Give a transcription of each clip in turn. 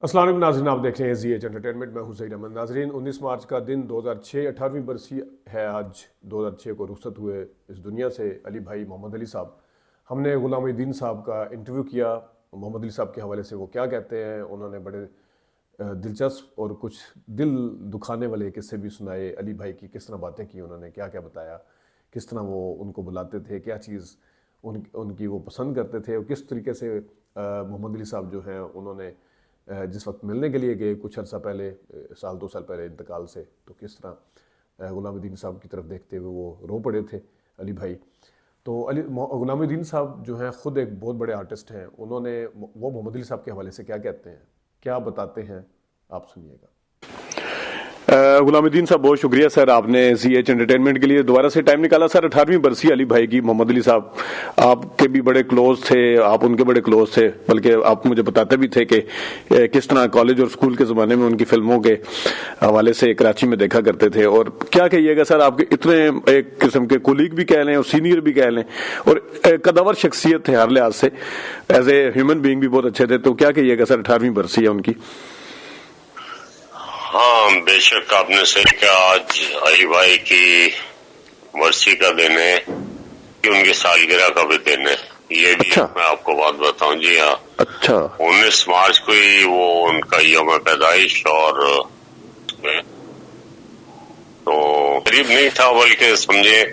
السلام علیکم ناظرین، آپ دیکھ رہے ہیں زی ایچ انٹرٹینمنٹ، میں ہوں سعید احمد۔ ناظرین، 19 مارچ کا دن 2006 18ویں برسی ہے آج۔ 2006 کو رخصت ہوئے اس دنیا سے علی بھائی محمد علی صاحب۔ ہم نے غلام الدین صاحب کا انٹرویو کیا محمد علی صاحب کے حوالے سے، وہ کیا کہتے ہیں۔ انہوں نے بڑے دلچسپ اور کچھ دل دکھانے والے قصے بھی سنائے علی بھائی کی، کس طرح باتیں کی انہوں نے، کیا کیا بتایا، کس طرح وہ ان کو بلاتے تھے، کیا چیز ان کی وہ پسند کرتے تھے، اور کس طریقے سے محمد علی صاحب جو ہیں انہوں نے جس وقت ملنے کے لیے گئے کچھ عرصہ پہلے، سال دو سال پہلے انتقال سے، تو کس طرح غلام الدین صاحب کی طرف دیکھتے ہوئے وہ رو پڑے تھے علی بھائی۔ تو غلام الدین صاحب جو ہیں خود ایک بہت بڑے آرٹسٹ ہیں، انہوں نے وہ محمد علی صاحب کے حوالے سے کیا کہتے ہیں، کیا بتاتے ہیں، آپ سنیے گا۔ غلام الدین صاحب بہت شکریہ سر، آپ نے سی ایچ انٹرٹینمنٹ کے لیے دوبارہ سے ٹائم نکالا۔ سر 18ویں برسی علی بھائی کی، محمد علی صاحب آپ کے بھی بڑے کلوز تھے، آپ ان کے بڑے کلوز تھے، بلکہ آپ مجھے بتاتے بھی تھے کہ کس طرح کالج اور اسکول کے زمانے میں ان کی فلموں کے حوالے سے کراچی میں دیکھا کرتے تھے۔ اور کیا کہیے گا سر، آپ کے اتنے ایک قسم کے کولیگ بھی کہہ لیں اور سینئر بھی کہہ لیں، اور قدور شخصیت تھے ہر لحاظ سے، ایز اے ہیومن بینگ بھی بہت اچھے تھے، تو کیا کہیے گا سر 18ویں برسی ہے ان کی؟ ہاں بے شک آپ نے صحیح کہا، آج علی بھائی کی برسی کا دن ہے، ان کی سالگرہ کا بھی دن ہے۔ یہ بھی میں آپ کو بات بتاؤں، جی ہاں، اچھا 19 مارچ کو ہی وہ ان کا یوم پیدائش، اور تو قریب نہیں تھا، بلکہ سمجھے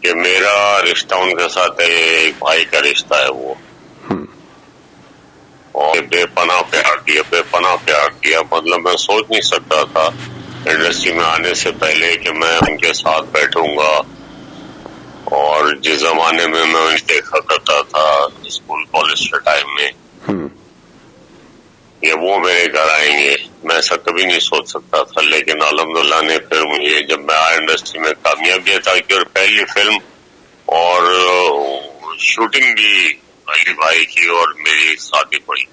کہ میرا رشتہ ان کے ساتھ ایک بھائی کا رشتہ ہے وہ، اور بے پناہ پیار کیا، مطلب میں سوچ نہیں سکتا تھا انڈسٹری میں آنے سے پہلے کہ میں ان کے ساتھ بیٹھوں گا، اور جس زمانے میں انہیں دیکھا کرتا تھا اسکول کالج کے ٹائم میں یہ وہ میرے گھر آئیں گے، میں ایسا کبھی نہیں سوچ سکتا تھا۔ لیکن الحمدللہ نے پھر مجھے جب میں آیا انڈسٹری میں کامیابی تھا کہ پہلی فلم اور شوٹنگ بھی علی بھائی کی اور میری شادی پڑی۔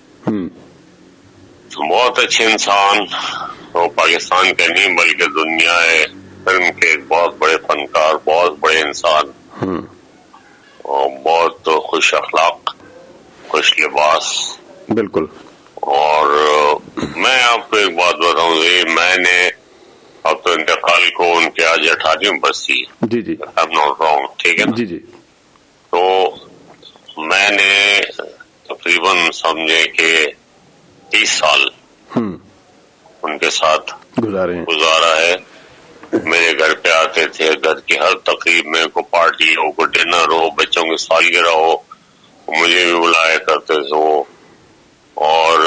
بہت اچھے انسان، وہ پاکستان کے نہیں بلکہ دنیا فلم کے ایک بہت بڑے فنکار، بہت بڑے انسان، اور بہت خوش اخلاق، خوش لباس، بالکل۔ اور میں آپ کو ایک بات بتاؤں، میں نے اب تو انتقال کو ان کے آج 18ویں برسی، جی جی ٹھیک ہے نا؟ جی جی، تو میں نے تقریباً سمجھے کہ 30 سال ان کے ساتھ گزارا ہے۔ میرے گھر پہ آتے تھے، گھر کی ہر تقریب میں، کوئی پارٹی ہو، کوئی ڈنر ہو، بچوں کی سالگرہ ہو، مجھے بھی بلایا کرتے تھے وہ۔ اور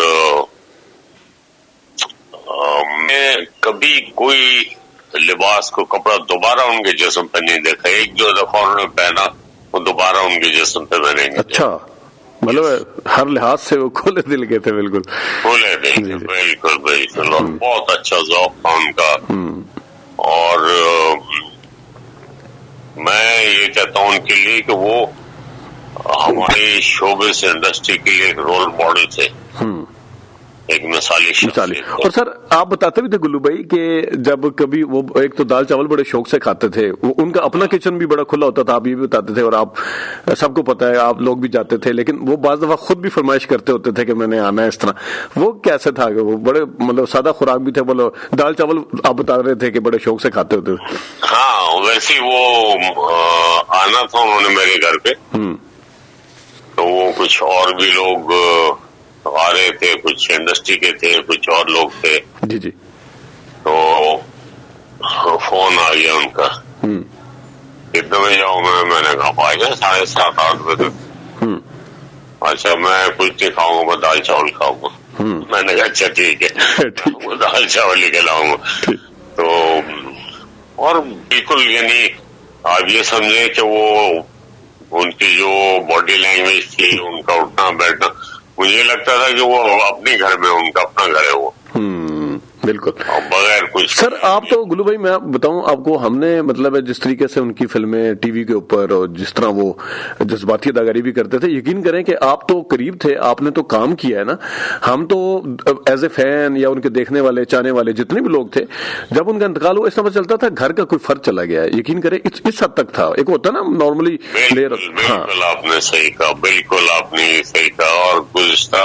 میں کبھی کوئی لباس کو کپڑا دوبارہ ان کے جسم پہ نہیں دیکھا، ایک جو دفعہ انہوں نے پہنا وہ دوبارہ ان کے جسم پہ میں نہیں دیکھا۔ اچھا، مطلب ہر لحاظ سے وہ کھلے دل کے تھے، بالکل کھلے دل کے، بالکل، اور بہت اچھا ذوق تھا ان کا۔ اور میں یہ کہتا ہوں ان کے لیے کہ وہ ہماری شعبے سے انڈسٹری کے لیے ایک رول ماڈل تھے، ایک مثالی شخصیت۔ اور سر آپ بتاتے بھی تھے گلو بھائی کہ جب کبھی وہ ایک تو دال چاول بڑے شوق سے کھاتے تھے، ان کا اپنا کچن بھی بڑا کھلا ہوتا تھا، آپ یہ بھی بتاتے تھے، اور آپ سب کو پتا ہے، آپ لوگ بھی جاتے تھے، لیکن وہ بعض دفعہ خود بھی فرمائش کرتے ہوتے تھے کہ میں نے آنا ہے اس طرح۔ وہ کیسے تھا کہ وہ بڑے مطلب سادہ خوراک بھی تھے، بولو دال چاول آپ بتا رہے تھے کہ بڑے شوق سے کھاتے ہوتے تھے؟ ہاں ویسے وہ آنا تھا انہوں نے میرے گھر پہ، تو وہ کچھ اور بھی لوگ آ رہے تھے، کچھ انڈسٹری کے تھے، کچھ اور لوگ تھے، جی جی، تو فون آ گیا ان کا، کتنے بجے آؤں میں نے کہا آ جائے 7:30 8 بجے۔ اچھا میں کچھ نہیں کھاؤں گا، میں دال چاول کھاؤں گا۔ میں نے کہا اچھا ٹھیک ہے، وہ دال چاول ہی کھلاؤں گا۔ تو اور بالکل یعنی آپ یہ سمجھیں کہ وہ ان کی جو باڈی لینگویج تھی، ان کا اٹھنا بیٹھنا، مجھے لگتا تھا کہ وہ اپنے گھر میں، ان کا اپنا گھر ہے وہ، بالکل بغیر کچھ۔ سر آپ تو گلو بھائی میں بتاؤں آپ کو، ہم نے مطلب جس طریقے سے ان کی فلمیں ٹی وی کے اوپر اور جس طرح وہ جذباتی اداکاری بھی کرتے تھے، یقین کریں کہ آپ تو قریب تھے، آپ نے تو کام کیا ہے نا، ہم تو ایز اے فین یا ان کے دیکھنے والے چاہنے والے جتنے بھی لوگ تھے، جب ان کا انتقال ہوا اس طرح چلتا تھا گھر کا کوئی فرد چلا گیا ہے، یقین کریں اس حد تک تھا، ایک ہوتا نا نارملی پلیئر۔ بالکل آپ نے صحیح کہا، بالکل آپ نے صحیح کہا۔ اور گزشتہ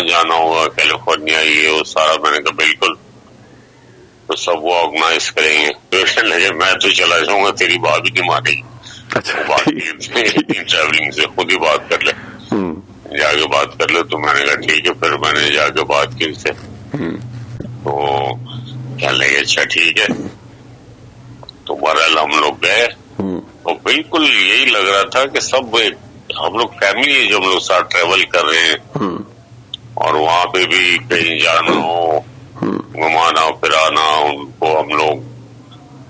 وہاں جانا ہوگا کیلیفورنیا یہ وہ سارا. میں نے کہا بالکل, تو سب وہ آرگنائز کریں گے. تو لگے میں تو چلا جاؤں گا, تیری بات بھی نہیں مانے گی. ٹریولنگ سے خود ہی بات کر لے, جا کے بات کر لے. تو میں نے کہا ٹھیک ہے. پھر میں نے جا کے بات کی ان سے, تو کہنے لگے اچھا ٹھیک ہے. تو بہرحال ہم لوگ گئے, تو بالکل یہی لگ رہا تھا کہ سب ہم لوگ فیملی ہے جو ہم لوگ ساتھ ٹریول کر رہے ہیں. اور وہاں پہ بھی کہیں جانا ہو, گھمانا پھرانا ان کو, ہم لوگ,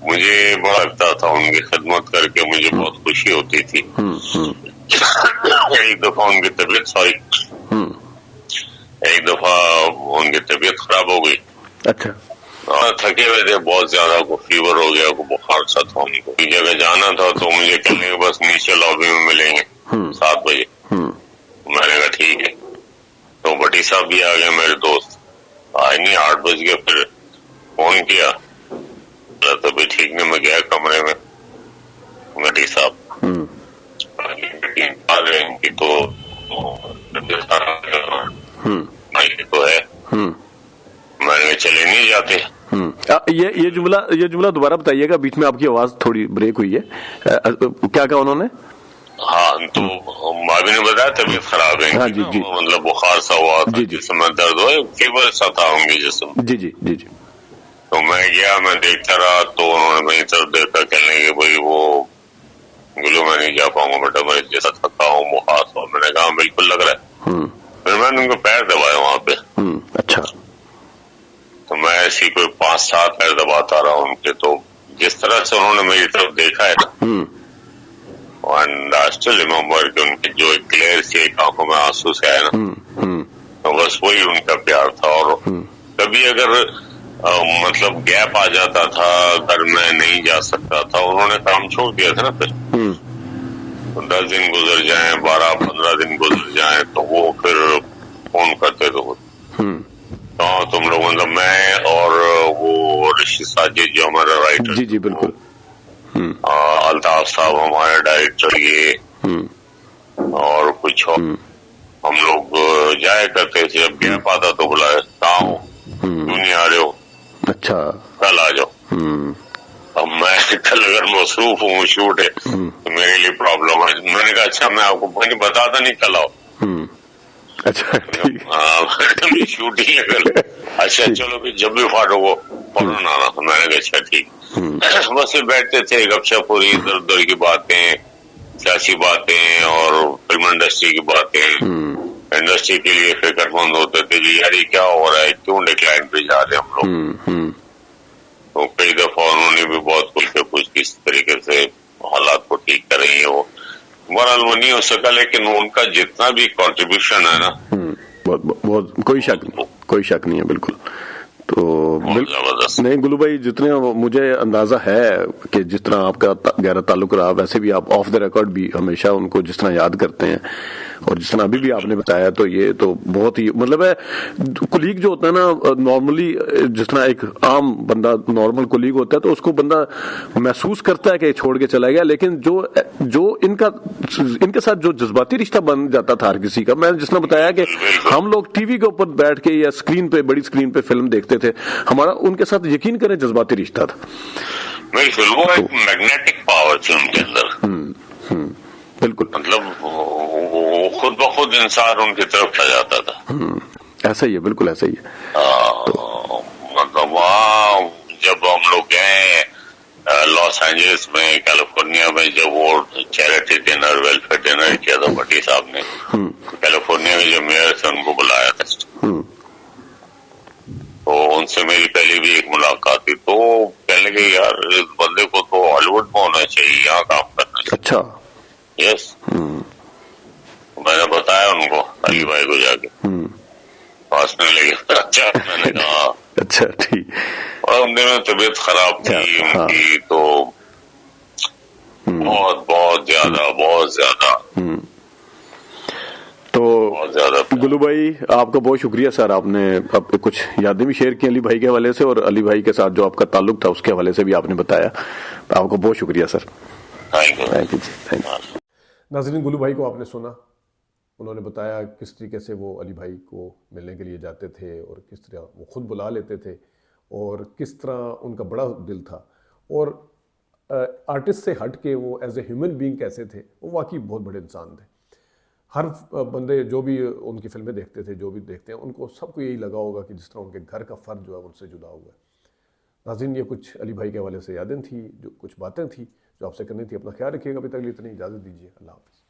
مجھے بڑا لگتا تھا ان کی خدمت کر کے, مجھے بہت خوشی ہوتی تھی. ایک دفعہ ان کی طبیعت ایک دفعہ ان کی طبیعت خراب ہو گئی. اچھا. تھکے ہوئے تھے بہت زیادہ, کو فیور ہو گیا, کو بخار سا تھا. ان کو جگہ جانا تھا تو مجھے کہنے کے بس نیچے لابی میں ملیں گے 7 بجے. میں نے کہا ٹھیک ہے. تو بٹی صاحب بھی آ گئے میرے دوست, آئے نہیں 8 بج گئے. پھر فون کیا, طبیعت ٹھیک نہیں. میں گیا کمرے میں, بٹی صاحب آ گئے. ان کی تو ہے, میں نے چلے نہیں جاتے. یہ جملہ دوبارہ بتائیے گا, بیچ میں آپ کی آواز تھوڑی بریک ہوئی ہے. کیا کہا انہوں نے؟ ہاں, تو بھابھی نے بتایا طبیعت خراب ہے, مطلب بخار سا ہوا تھا, جسم میں درد ہوا, فیور سا تھا ان کے جسم. جی. تو میں گیا, میں دیکھتا رہا. تو انہوں نے میری طرف دیکھا, کہنے لگے بھائی وہ گلو میں نہیں جا پاؤں گا بیٹا, میں جیسا تھکا ہوں بخار ہوا. میں نے کہا بالکل لگ رہا ہے. پھر میں نے ان کو پیر دبایا وہاں پہ. اچھا. تو میں ایسی کوئی 5-7 پیر دباتا رہا ان کے. تو جس طرح سے انہوں نے میری طرف دیکھا ہے نا, اینڈ آئی اسٹل ریممبر کہ ان کی جو ایک کلیئر سی ایک آنکھوں میں آنسو سے آئے نا, تو بس وہی ان کا پیار تھا. اور کبھی اگر مطلب گیپ آ جاتا تھا, گھر میں نہیں جا سکتا تھا, انہوں نے کام چھوڑ دیا تھا نا. پھر 10 دن گزر جائیں, 12-15 دن گزر جائیں, تو وہ پھر فون کرتے تو ہاں تم لوگ, مطلب میں اور وہ رشید ساجد جو ہمارا رائٹر, جی بالکل, الطاف صاحب ہمارے ڈائریکٹر, یہ اور کچھ ہم لوگ جایا کرتے تھے. جب گیپ آتا تو بلایا, کہاں ہو, کیوں نہیں آ رہے ہو, اچھا کل آ جاؤ. اب میں کل اگر مصروف ہوں, شوٹ ہے, تو میرے لیے پرابلم ہے. میں نے کہا اچھا میں آپ کو بتاتا نہیں, کل آؤ. اچھا شوٹنگ ہے کل, اچھا چلو پھر جب بھی فاٹو کو فوراً آنا. میں نے کہا اچھا ٹھیک. بس بیٹھتے تھے, گپ شپ پوری, ادھر ادھر کی باتیں, سیاسی باتیں اور فلم انڈسٹری کی باتیں. انڈسٹری کے لیے فکر مند ہوتے تھے کہ یار یہ کیا ہو رہا ہے, کیوں ڈکلائن پہ جا رہے ہم لوگ. تو کئی دفعہ انہوں نے بھی بہت کچھ سے کچھ کس طریقے سے حالات کو ٹھیک کر رہی ہے. وہ بہرحال وہ نہیں ہو سکا, لیکن ان کا جتنا بھی کنٹریبیوشن ہے نا, بہت کوئی شک نہیں ہے. بالکل. تو نہیں گلو بھائی, جتنے مجھے اندازہ ہے کہ جس طرح آپ کا گہرا تعلق رہا, ویسے بھی آپ آف دا ریکارڈ بھی ہمیشہ ان کو جس طرح یاد کرتے ہیں, اور جس طرح ابھی بھی آپ نے بتایا, تو یہ تو بہت ہی مطلب ہے. کولیگ جو ہوتا ہے نا, نارملی جس طرح ایک عام بندہ نارمل کولیگ ہوتا ہے, تو اس کو بندہ محسوس کرتا ہے کہ چھوڑ کے چلا گیا, لیکن جو ان کے ساتھ جو جذباتی رشتہ بن جاتا تھا ہر کسی کا, میں جس طرح بتایا کہ ہم لوگ ٹی وی کے اوپر بیٹھ کے یا اسکرین پہ, بڑی اسکرین پہ فلم دیکھتے تھے, ہمارا ان کے ساتھ یقین کریں جذباتی رشتہ تھا. بالکل, وہ ایک میگنیٹک پاور تھی ان کے اندر. بالکل, مطلب خود بخود انسان ان کی طرف آ جاتا تھا. ایسا ہی ہے, بالکل ایسا ہی ہے. مطلب وہاں جب ہم لوگ گئے لاس اینجلس میں, کیلیفورنیا میں, جب وہ چیریٹی ڈنر, ویلفیئر ڈنر کیا تھا بٹی صاحب نے, کیلیفورنیا کے جو میئر تھے ان کو بلایا تھا. تو ان سے میری پہلے بھی ایک ملاقات تھی. تو کہنے لگے یار اس بندے کو تو ہالی ووڈ میں ہونا چاہیے, یہاں کام کرنا چاہیے. اچھا. یس. میں نے بتایا ان کو, علی بھائی کو جا کے, ہنسنے لگے. اچھا. میں نے کہا اچھا ٹھیک. اور ان دنوں طبیعت خراب تھی ان کی, تو بہت زیادہ. تو گلو بھائی آپ کا بہت شکریہ سر, آپ نے کچھ یادیں بھی شیئر کی علی بھائی کے حوالے سے, اور علی بھائی کے ساتھ جو آپ کا تعلق تھا اس کے حوالے سے بھی آپ نے بتایا. آپ کو بہت شکریہ سر. Thank you. ناظرین, گلو بھائی کو آپ نے سنا, انہوں نے بتایا کس طریقے سے وہ علی بھائی کو ملنے کے لیے جاتے تھے اور کس طرح وہ خود بلا لیتے تھے اور کس طرح ان کا بڑا دل تھا، اور آرٹسٹ سے ہٹ کے وہ ایز اے ہیومن بینگ کیسے تھے، وہ واقعی بہت بڑے انسان تھے. ہر بندے جو بھی ان کی فلمیں دیکھتے تھے، جو بھی دیکھتے ہیں، ان کو سب کو یہی لگا ہوگا کہ جس طرح ان کے گھر کا فرد جو ہے ان سے جدا ہوا ہے. ناظرین، یہ کچھ علی بھائی کے حوالے سے یادیں تھیں، جو کچھ باتیں تھیں جو آپ سے کرنی تھی. اپنا خیال رکھیے گا. ابھی تک لیے اتنی اجازت دیجیے. اللہ حافظ.